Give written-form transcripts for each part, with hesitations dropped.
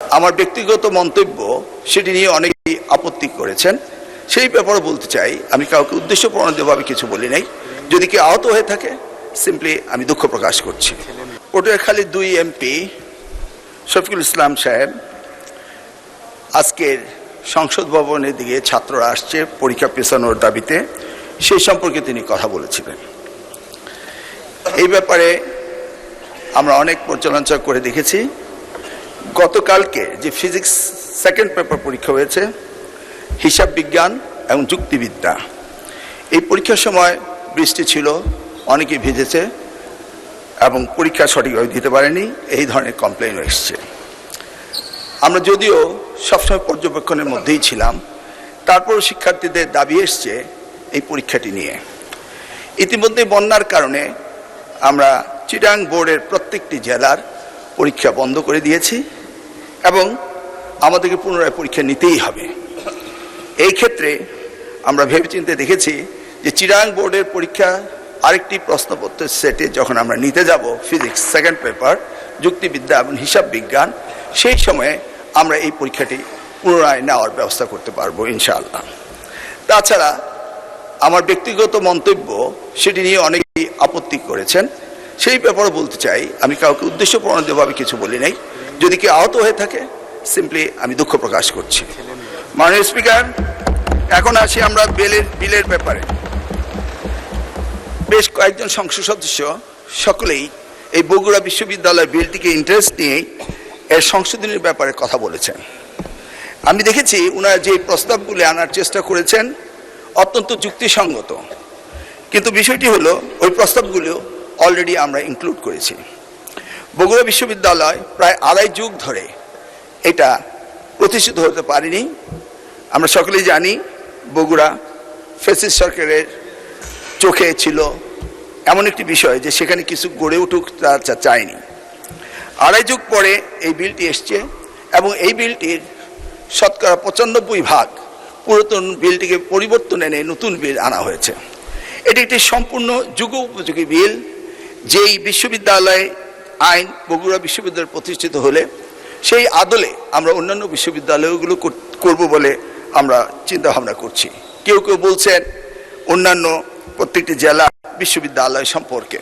আমার ব্যক্তিগত মন্তব্য সেটি নিয়ে অনেকেই আপত্তি করেছেন। সেই ব্যাপারে বলতে চাই, আমি কাউকে উদ্দেশ্যপ্রণোদিতভাবে কিছু বলি নাই। যদি কেউ আহত হয়ে থাকে, সিম্পলি আমি দুঃখ প্রকাশ করছি। পটুয়াখালীর 2 এমপি শফিকুল ইসলাম সাহেব আজকের সংসদ ভবনের দিকে ছাত্ররা আসছে পরীক্ষা পেছানোর দাবিতে, সেই সম্পর্কে তিনি কথা বলেছিলেন। এই ব্যাপারে আমরা অনেক পর্যালোচনা করে দেখেছি। গতকালকে যে ফিজিক্স সেকেন্ড পেপার পরীক্ষা হয়েছে, হিসাব বিজ্ঞান এবং যুক্তিবিদ্যা, এই পরীক্ষার সময় বৃষ্টি ছিল, অনেকে ভিজেছে এবং পরীক্ষা সঠিকভাবে দিতে পারেনি, এই ধরনের কমপ্লেইন এসছে। আমরা যদিও সবসময় পর্যবেক্ষণের মধ্যেই ছিলাম, তারপরও শিক্ষার্থীদের দাবি এসছে এই পরীক্ষাটি নিয়ে। ইতিমধ্যে বন্যার কারণে আমরা চিটাং বোর্ডের প্রত্যেকটি জেলার পরীক্ষা বন্ধ করে দিয়েছি এবং আমাদেরকে পুনরায় পরীক্ষা নিতেই হবে। এই ক্ষেত্রে আমরা ভেবেচিন্তে দেখেছি যে চিটাং বোর্ডের পরীক্ষা আরেকটি প্রশ্নপত্রের সেটে যখন আমরা নিতে যাব ফিজিক্স সেকেন্ড পেপার, যুক্তিবিদ্যা এবং হিসাব বিজ্ঞান, সেই সময়ে আমরা এই পরীক্ষাটি পুনরায় নেওয়ার ব্যবস্থা করতে পারবো ইনশাআল্লাহ। তাছাড়া আমার ব্যক্তিগত মন্তব্য সেটি নিয়ে অনেকেই আপত্তি করেছেন। সেই ব্যাপারে বলতে চাই, আমি কাউকে উদ্দেশ্যপ্রণোদিতভাবে কিছু বলি নাই। যদি কেউ আহত হয়ে থাকে, সিম্পলি আমি দুঃখ প্রকাশ করছি। মাননীয় স্পিকার, এখন আসি আমরা বিলের ব্যাপারে। বেশ কয়েকজন সংসদ সদস্য সকলেই এই বগুড়া বিশ্ববিদ্যালয় বিলটিকে ইন্টারেস্ট নিয়ে এর সংশোধনের ব্যাপারে কথা বলেছেন। আমি দেখেছি ওনারা যে প্রস্তাবগুলি আনার চেষ্টা করেছেন অত্যন্ত যুক্তিসঙ্গত, কিন্তু বিষয়টি হলো ওই প্রস্তাবগুলো অলরেডি আমরা ইনক্লুড করেছি। বগুড়া বিশ্ববিদ্যালয় প্রায় 2.5 যুগ ধরে এটা প্রতিষ্ঠিত হতে পারেনি। আমরা সকলেই জানি বগুড়া ফ্যাসিস্ট সরকারের চোখে ছিল এমন একটি বিষয় যে সেখানে কিছু গড়ে উঠুক তা চায়নি। 2.5 যুগ পরে এই বিলটি এসছে এবং এই বিলটির শতকরা 95% পুরাতন বিলটিকে পরিবর্তন এনে নতুন বিল আনা হয়েছে। এটি একটি সম্পূর্ণ যুগোপযোগী বিল, যেই বিশ্ববিদ্যালয় আইন বগুড়া বিশ্ববিদ্যালয় প্রতিষ্ঠিত হলে সেই আদলে আমরা অন্যান্য বিশ্ববিদ্যালয়গুলো করব বলে আমরা চিন্তা ভাবনা করছি। কেউ কেউ বলছেন অন্যান্য প্রত্যেকটি জেলা বিশ্ববিদ্যালয় সম্পর্কে।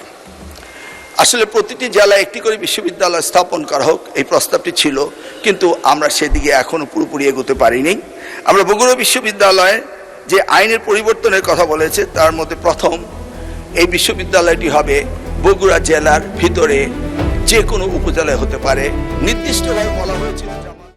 আসলে প্রতিটি জেলায় একটি করে বিশ্ববিদ্যালয় স্থাপন করা হোক, এই প্রস্তাবটি ছিল, কিন্তু আমরা সেদিকে এখনো পুরোপুরি এগোতে পারিনি। আমরা বগুড়া বিশ্ববিদ্যালয়ে যে আইনের পরিবর্তনের কথা বলেছে তার মধ্যে প্রথম এই বিশ্ববিদ্যালয়টি হবে বগুড়া জেলার ভিতরে যে কোনো উপজেলায় হতে পারে, নির্দিষ্টভাবে বলা হয়েছিল।